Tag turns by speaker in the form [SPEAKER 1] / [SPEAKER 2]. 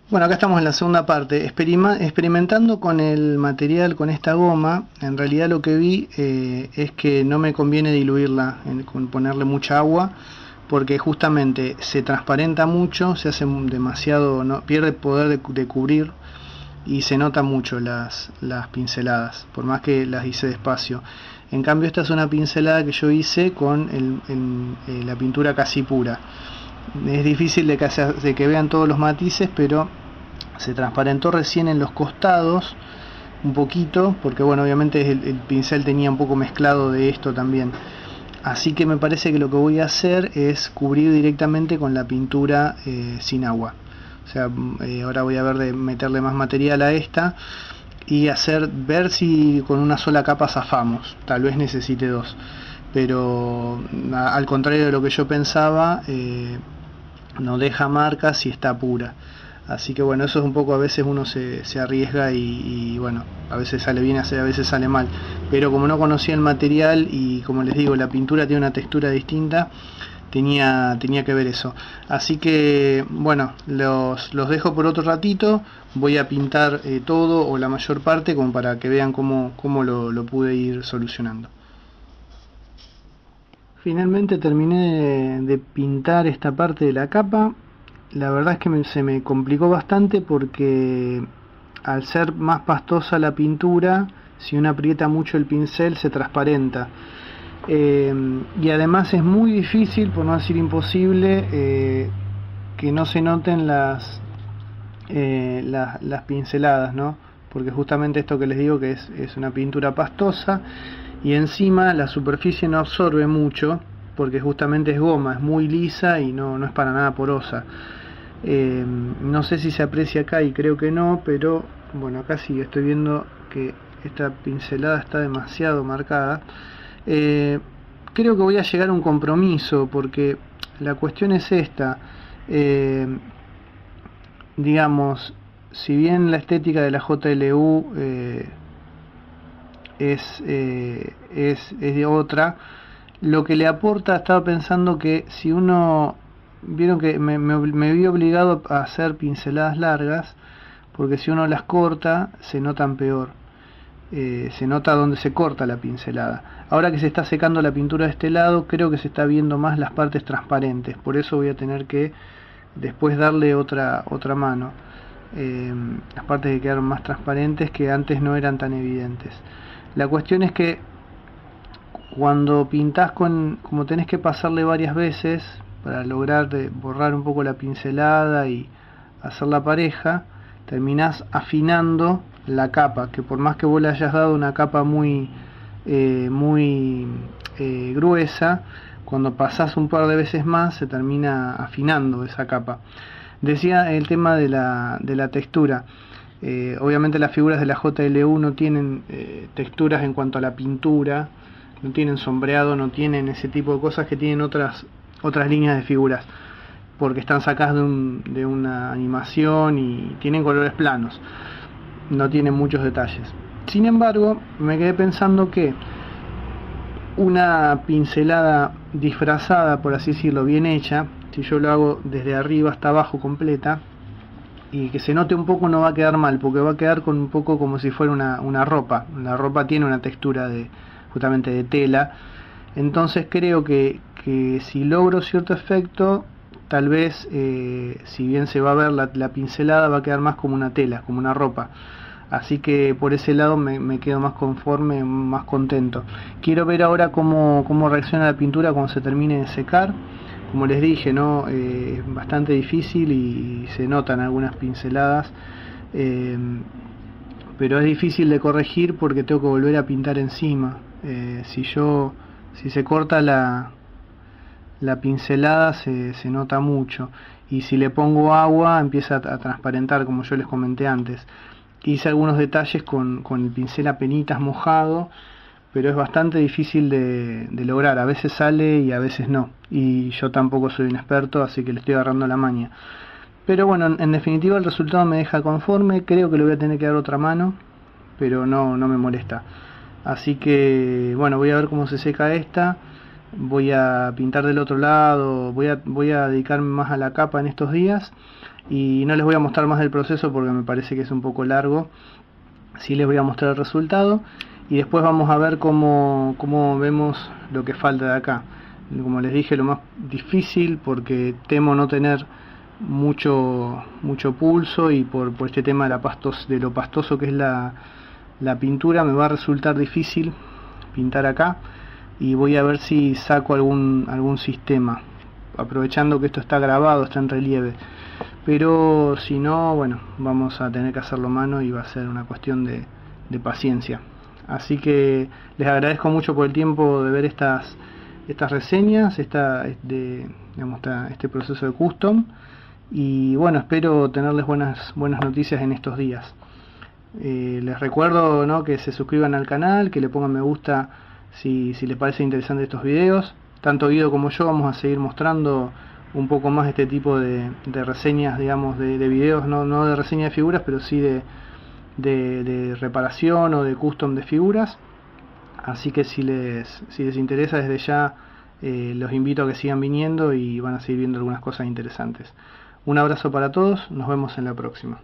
[SPEAKER 1] Bueno, acá estamos en la segunda parte, experimentando con el material, con esta goma. En realidad lo que vi es que no me conviene diluirla, con ponerle mucha agua, porque justamente se transparenta mucho, se hace demasiado, no, pierde poder de cubrir y se nota mucho las pinceladas, por más que las hice despacio. En cambio esta es una pincelada que yo hice con la pintura casi pura. Es difícil de que vean todos los matices, pero se transparentó recién en los costados un poquito, porque bueno, obviamente el pincel tenía un poco mezclado de esto también. Así que me parece que lo que voy a hacer es cubrir directamente con la pintura sin agua. O sea, ahora voy a ver de meterle más material a esta y ver si con una sola capa zafamos. Tal vez necesite dos, pero al contrario de lo que yo pensaba, no deja marcas si está pura. Así que bueno, eso es un poco, a veces uno se arriesga y bueno, a veces sale bien, a veces sale mal. Pero como no conocía el material y como les digo, la pintura tiene una textura distinta, tenía que ver eso. Así que bueno, los dejo por otro ratito. Voy a pintar todo o la mayor parte, como para que vean cómo lo pude ir solucionando. Finalmente terminé de pintar esta parte de la capa. La verdad es que se me complicó bastante porque al ser más pastosa la pintura, si uno aprieta mucho el pincel se transparenta. Y además es muy difícil, por no decir imposible, que no se noten las pinceladas, ¿no? Porque justamente esto que les digo, que es una pintura pastosa, y encima la superficie no absorbe mucho, porque justamente es goma, es muy lisa y no es para nada porosa. No sé si se aprecia acá, y creo que no, pero bueno, acá sí estoy viendo que esta pincelada está demasiado marcada. Creo que voy a llegar a un compromiso, porque la cuestión es esta. Digamos, si bien la estética de la JLU es de otra, lo que le aporta, estaba pensando que si uno, vieron que me vi obligado a hacer pinceladas largas, porque si uno las corta se notan peor. Se nota donde se corta la pincelada. Ahora que se está secando la pintura de este lado, creo que se está viendo más las partes transparentes, por eso voy a tener que después darle otra mano. Las partes que quedaron más transparentes, que antes no eran tan evidentes. La cuestión es que cuando pintás como tenés que pasarle varias veces para lograr borrar un poco la pincelada y hacerla pareja, terminás afinando la capa, que por más que vos le hayas dado una capa muy gruesa, cuando pasás un par de veces más se termina afinando esa capa. Decía el tema de la textura. Obviamente las figuras de la JLU no tienen texturas en cuanto a la pintura, no tienen sombreado, no tienen ese tipo de cosas que tienen otras líneas de figuras, porque están sacadas de una animación y tienen colores planos, no tienen muchos detalles. Sin embargo, me quedé pensando que una pincelada disfrazada, por así decirlo, bien hecha, si yo lo hago desde arriba hasta abajo completa, y que se note un poco, no va a quedar mal, porque va a quedar con un poco como si fuera una ropa. La ropa tiene una textura justamente de tela. Entonces creo que si logro cierto efecto, tal vez, si bien se va a ver la pincelada, va a quedar más como una tela, como una ropa. Así que por ese lado me quedo más conforme, más contento. Quiero ver ahora cómo reacciona la pintura cuando se termine de secar. Como les dije, ¿no? Es bastante difícil y se notan algunas pinceladas, pero es difícil de corregir porque tengo que volver a pintar encima. Si se corta la pincelada se nota mucho, y si le pongo agua empieza a transparentar, como yo les comenté antes. Hice algunos detalles con el pincel a penitas mojado, pero es bastante difícil de lograr. A veces sale y a veces no, y yo tampoco soy un experto, así que le estoy agarrando la maña. Pero bueno, en definitiva el resultado me deja conforme. Creo que le voy a tener que dar otra mano, pero no me molesta. Así que bueno, voy a ver cómo se seca esta. Voy a pintar del otro lado, voy a dedicarme más a la capa en estos días, y no les voy a mostrar más del proceso porque me parece que es un poco largo. Sí les voy a mostrar el resultado y después vamos a ver cómo vemos lo que falta de acá. Como les dije, lo más difícil, porque temo no tener mucho pulso, y por este tema de lo pastoso que es la pintura, me va a resultar difícil pintar acá, y voy a ver si saco algún sistema, aprovechando que esto está grabado, está en relieve. Pero si no, bueno, vamos a tener que hacerlo mano y va a ser una cuestión de paciencia. Así que les agradezco mucho por el tiempo de ver estas reseñas, este proceso de custom, y bueno, espero tenerles buenas noticias en estos días. Les recuerdo, ¿no?, que se suscriban al canal, que le pongan me gusta si les parece interesante estos videos. Tanto Guido como yo vamos a seguir mostrando un poco más este tipo de reseñas, digamos, de videos, no de reseña de figuras, pero sí de reparación o de custom de figuras. Así que si les interesa, desde ya los invito a que sigan viniendo y van a seguir viendo algunas cosas interesantes. Un abrazo para todos, nos vemos en la próxima.